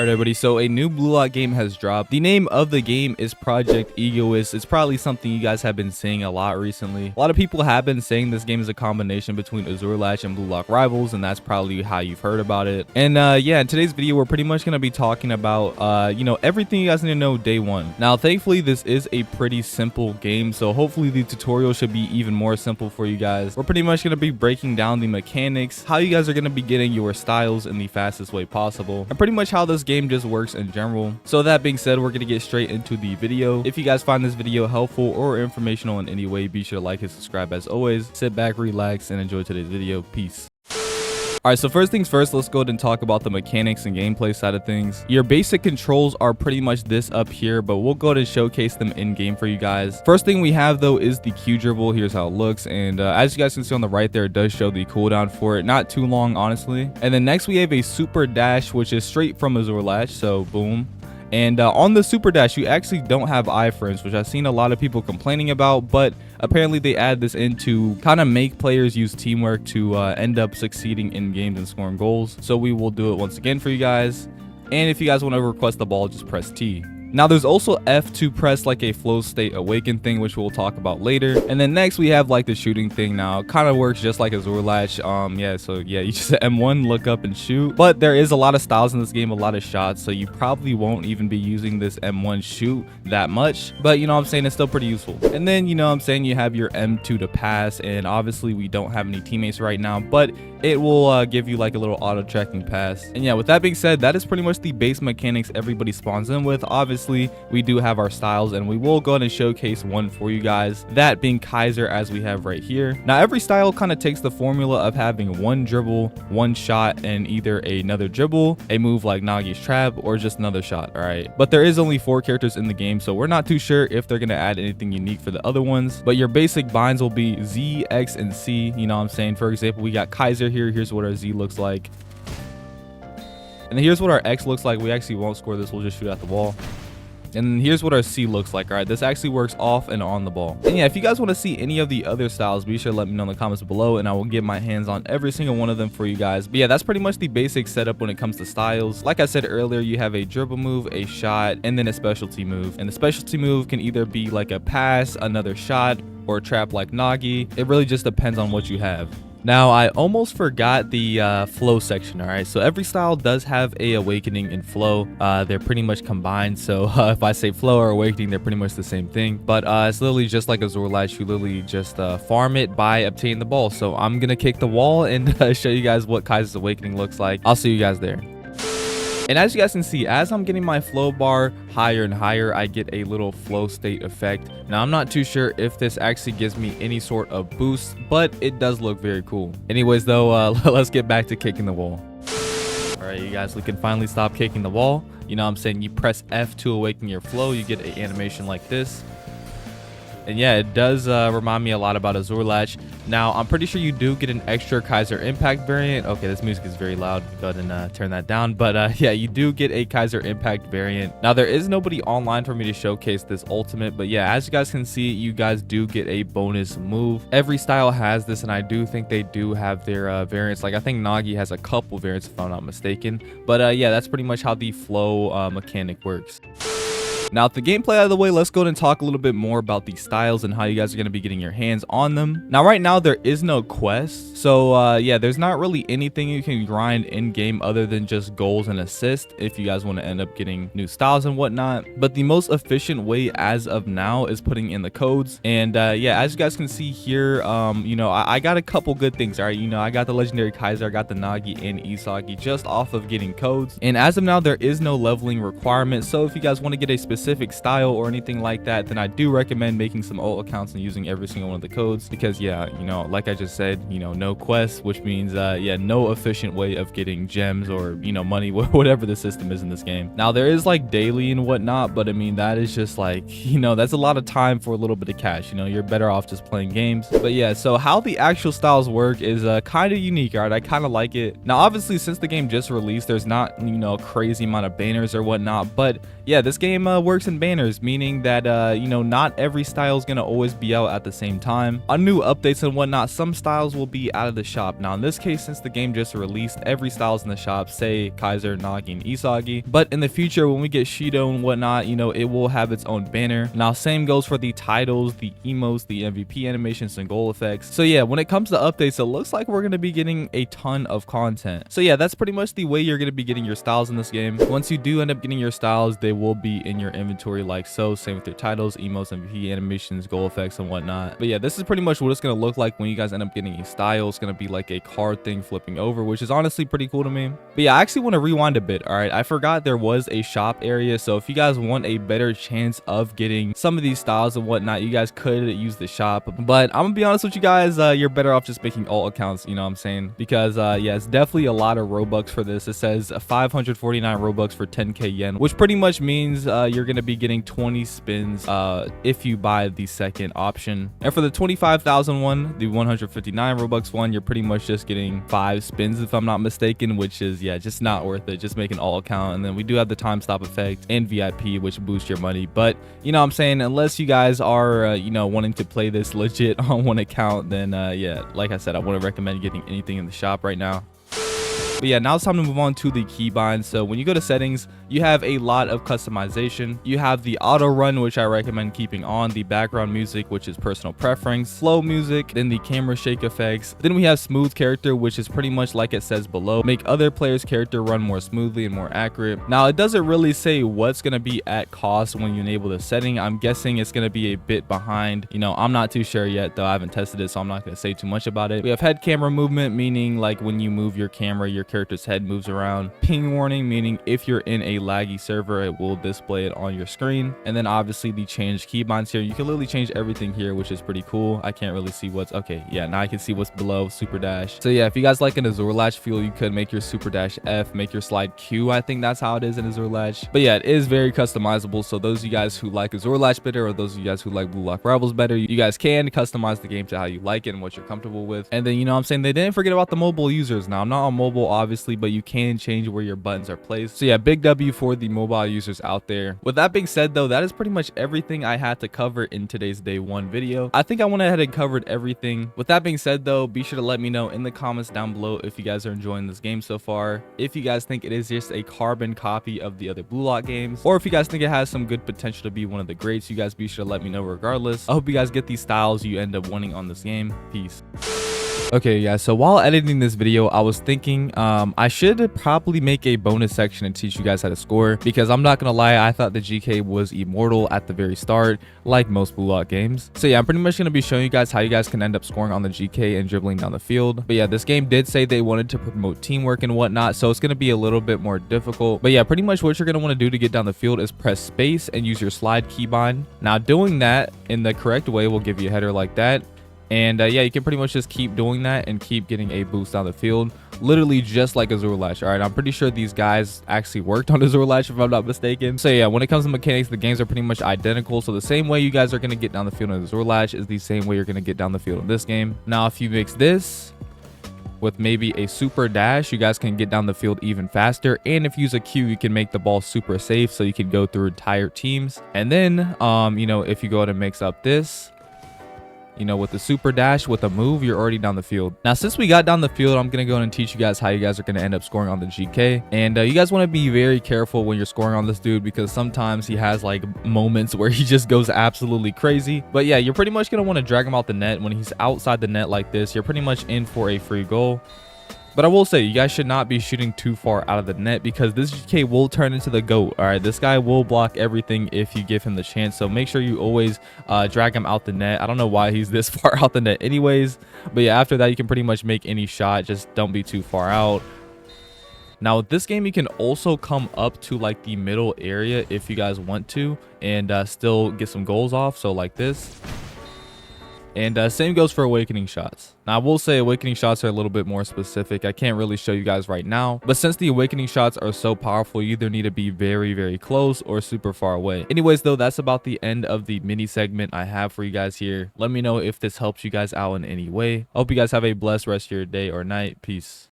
Alright everybody, so a new Blue Lock game has dropped. The name of the game is Project Egoist. It's probably something you guys have been seeing a lot recently. A lot of people have been saying this game is a combination between Azure Latch and Blue Lock Rivals, and that's probably how you've heard about it. And yeah, in today's video, we're pretty much going to be talking about, everything you guys need to know day one. Now, thankfully, this is a pretty simple game, so hopefully the tutorial should be even more simple for you guys. We're pretty much going to be breaking down the mechanics, how you guys are going to be getting your styles in the fastest way possible, and pretty much how this game just works in general. So that being said, we're gonna get straight into the video. If you guys find this video helpful or informational in any way, be sure to like and subscribe. As always, sit back, relax, and enjoy today's video. Peace. Alright, so first things first, let's go ahead and talk about the mechanics and gameplay side of things. Your basic controls are pretty much this up here, but we'll go ahead and showcase them in game for you guys. First thing we have though is the Q dribble. Here's how it looks, and as you guys can see on the right there, it does show the cooldown for it. Not too long, honestly. And then next we have a super dash, which is straight from Azure Latch, so boom. And on the super dash, you actually don't have iframes, which I've seen a lot of people complaining about, but apparently they add this in to kind of make players use teamwork to end up succeeding in games and scoring goals. So we will do it once again for you guys. And if you guys want to request the ball, just press T. Now there's also F to press like a flow state awaken thing, which we'll talk about later. And then next we have like the shooting thing. Now it kind of works just like Azure Latch. So you just M1, look up and shoot. But there is a lot of styles in this game, a lot of shots, so you probably won't even be using this M1 shoot that much. But you know what I'm saying, it's still pretty useful. And then you know what I'm saying, you have your M2 to pass, and obviously we don't have any teammates right now, but it will give you like a little auto tracking pass. And yeah, with that being said, that is pretty much the base mechanics everybody spawns in with. Obviously we do have our styles, and we will go ahead and showcase one for you guys, that being Kaiser, as we have right here. Now every style kind of takes the formula of having one dribble, one shot, and either another dribble, a move like Nagi's trap, or just another shot. All right, but there is only 4 characters in the game, so we're not too sure if they're going to add anything unique for the other ones. But your basic binds will be Z, X, and C. You know what I'm saying? For example, we got Kaiser here. Here's what our Z looks like, and here's what our X looks like. We actually won't score this, we'll just shoot at the wall. And here's what our C looks like. All right, this actually works off and on the ball. And yeah, if you guys want to see any of the other styles, be sure to let me know in the comments below, and I will get my hands on every single one of them for you guys. But yeah, that's pretty much the basic setup when it comes to styles. Like I said earlier, you have a dribble move, a shot, and then a specialty move. And the specialty move can either be like a pass, another shot, or a trap like Nagi. It really just depends on what you have. Now, I almost forgot the flow section. All right, so every style does have a awakening and flow. They're pretty much combined, so if I say flow or awakening, they're pretty much the same thing. But it's literally just like Azure Latch. You literally just farm it by obtaining the ball. So I'm gonna kick the wall and show you guys what Kaiser's awakening looks like. I'll see you guys there. And as you guys can see, as I'm getting my flow bar higher and higher, I get a little flow state effect. Now, I'm not too sure if this actually gives me any sort of boost, but it does look very cool. Anyways, though, let's get back to kicking the wall. All right, you guys, we can finally stop kicking the wall. You know what I'm saying? You press F to awaken your flow. You get an animation like this. And yeah, it does remind me a lot about Azure Latch. Now, I'm pretty sure you do get an extra Kaiser Impact variant. Okay, this music is very loud. Go ahead and turn that down. But yeah, you do get a Kaiser Impact variant. Now, there is nobody online for me to showcase this ultimate. But yeah, as you guys can see, you guys do get a bonus move. Every style has this, and I do think they do have their variants. Like, I think Nagi has a couple variants, if I'm not mistaken. But yeah, that's pretty much how the flow mechanic works. Now, with the gameplay out of the way, let's go ahead and talk a little bit more about the styles and how you guys are going to be getting your hands on them. Now, right now, there is no quest. So, yeah, there's not really anything you can grind in-game other than just goals and assists if you guys want to end up getting new styles and whatnot. But the most efficient way as of now is putting in the codes. And, yeah, as you guys can see here, I got a couple good things, all right? I got the legendary Kaiser, I got the Nagi and Isagi just off of getting codes. And as of now, there is no leveling requirement. So if you guys want to get a specific style or anything like that, then I do recommend making some old accounts and using every single one of the codes, because yeah, like I just said, no quests, which means yeah, no efficient way of getting gems or money, whatever the system is in this game. Now, there is like daily and whatnot, but I mean, that is just like, that's a lot of time for a little bit of cash. You're better off just playing games. But yeah, so how the actual styles work is kind of unique. All right, I kind of like it. Now, obviously, since the game just released, there's not a crazy amount of banners or whatnot, but yeah, this game works in banners, meaning that you know, not every style is going to always be out at the same time. On new updates and whatnot, some styles will be out of the shop. Now in this case, since the game just released, every style's in the shop, say Kaiser, Nagi, and Isagi. But in the future, when we get Shido and whatnot, you know, it will have its own banner. Now same goes for the titles, the emotes, the MVP animations, and goal effects. So yeah, when it comes to updates, it looks like we're going to be getting a ton of content. So yeah, that's pretty much the way you're going to be getting your styles in this game. Once you do end up getting your styles, they will be in your inventory like so. Same with your titles, emotes, MVP animations, goal effects, and whatnot. But yeah, this is pretty much what it's going to look like when you guys end up getting a style. It's going to be like a card thing flipping over, which is honestly pretty cool to me. But yeah, I actually want to rewind a bit. All right, I forgot there was a shop area, so if you guys want a better chance of getting some of these styles and whatnot, you guys could use the shop. But I'm gonna be honest with you guys, you're better off just making alt accounts, you know what I'm saying? Because yeah, it's definitely a lot of Robux for this. It says 549 Robux for 10k yen, which pretty much means you're gonna be getting 20 spins if you buy the second option. And for the 25,000 one, the 159 Robux one, you're pretty much just getting 5 spins if I'm not mistaken, which is, yeah, just not worth it. Just make an alt account. And then we do have the time stop effect and VIP, which boosts your money. But you know what I'm saying, unless you guys are you know, wanting to play this legit on one account, then yeah, like I said, I wouldn't recommend getting anything in the shop right now. But yeah, now it's time to move on to the keybinds. So when you go to settings, you have a lot of customization. You have the auto run, which I recommend keeping on, the background music, which is personal preference, slow music, then the camera shake effects. Then we have smooth character, which is pretty much like it says below, make other players' character run more smoothly and more accurate. Now it doesn't really say what's going to be at cost when you enable the setting. I'm guessing it's going to be a bit behind. You know, I'm not too sure yet though. I haven't tested it, so I'm not going to say too much about it. We have head camera movement, meaning like when you move your camera, your character's head moves around. Ping warning, meaning if you're in a laggy server, it will display it on your screen. And then obviously the change keybinds here, you can literally change everything here, which is pretty cool. I can't really see what's okay. Yeah, now I can see what's below super dash. So yeah, if you guys like an Azure latch feel, you could make your super dash F, make your slide Q. I think that's how it is in Azure latch. But yeah, it is very customizable. So those of you guys who like Azure latch better, or those of you guys who like Blue Lock Rivals better, you guys can customize the game to how you like it and what you're comfortable with. And then, you know what I'm saying, they didn't forget about the mobile users. Now I'm not on mobile obviously, but you can change where your buttons are placed. So yeah, big W for the mobile users out there. With that being said though, that is pretty much everything I had to cover in today's day one video. I think I went ahead and covered everything. With that being said though, be sure to let me know in the comments down below if you guys are enjoying this game so far, if you guys think it is just a carbon copy of the other Blue Lock games, or if you guys think it has some good potential to be one of the greats. You guys be sure to let me know regardless. I hope you guys get these styles you end up winning on this game. Peace. Okay, yeah, so while editing this video, I was thinking I should probably make a bonus section and teach you guys how to score, because I'm not gonna lie, I thought the GK was immortal at the very start, like most Blue Lock games. So yeah, I'm pretty much gonna be showing you guys how you guys can end up scoring on the GK and dribbling down the field. But yeah, this game did say they wanted to promote teamwork and whatnot, so it's gonna be a little bit more difficult. But yeah, pretty much what you're gonna want to do to get down the field is press space and use your slide keybind. Now doing that in the correct way will give you a header like that. And yeah, you can pretty much just keep doing that and keep getting a boost down the field, literally just like Azure latch. All right, I'm pretty sure these guys actually worked on Azure latch if I'm not mistaken. So yeah, when it comes to mechanics, the games are pretty much identical. So the same way you guys are going to get down the field in Azure latch is the same way you're going to get down the field in this game. Now if you mix this with maybe a super dash, you guys can get down the field even faster. And if you use a Q, you can make the ball super safe, so you can go through entire teams. And then you know, if you go ahead and mix up this, you know, with the super dash, with a move, you're already down the field. Now, since we got down the field, I'm going to go and teach you guys how you guys are going to end up scoring on the GK. And you guys want to be very careful when you're scoring on this dude, because sometimes he has like moments where he just goes absolutely crazy. But yeah, you're pretty much going to want to drag him out the net. When he's outside the net like this, you're pretty much in for a free goal. But I will say, you guys should not be shooting too far out of the net, because this GK will turn into the GOAT. All right, this guy will block everything if you give him the chance. So make sure you always drag him out the net. I don't know why he's this far out the net anyways. But yeah, after that, you can pretty much make any shot. Just don't be too far out. Now with this game, you can also come up to like the middle area if you guys want to, and still get some goals off. So like this. And same goes for awakening shots. Now I will say awakening shots are a little bit more specific. I can't really show you guys right now, but since the awakening shots are so powerful, you either need to be very, very close or super far away. Anyways though, that's about the end of the mini segment I have for you guys here. Let me know if this helps you guys out in any way. I hope you guys have a blessed rest of your day or night. Peace.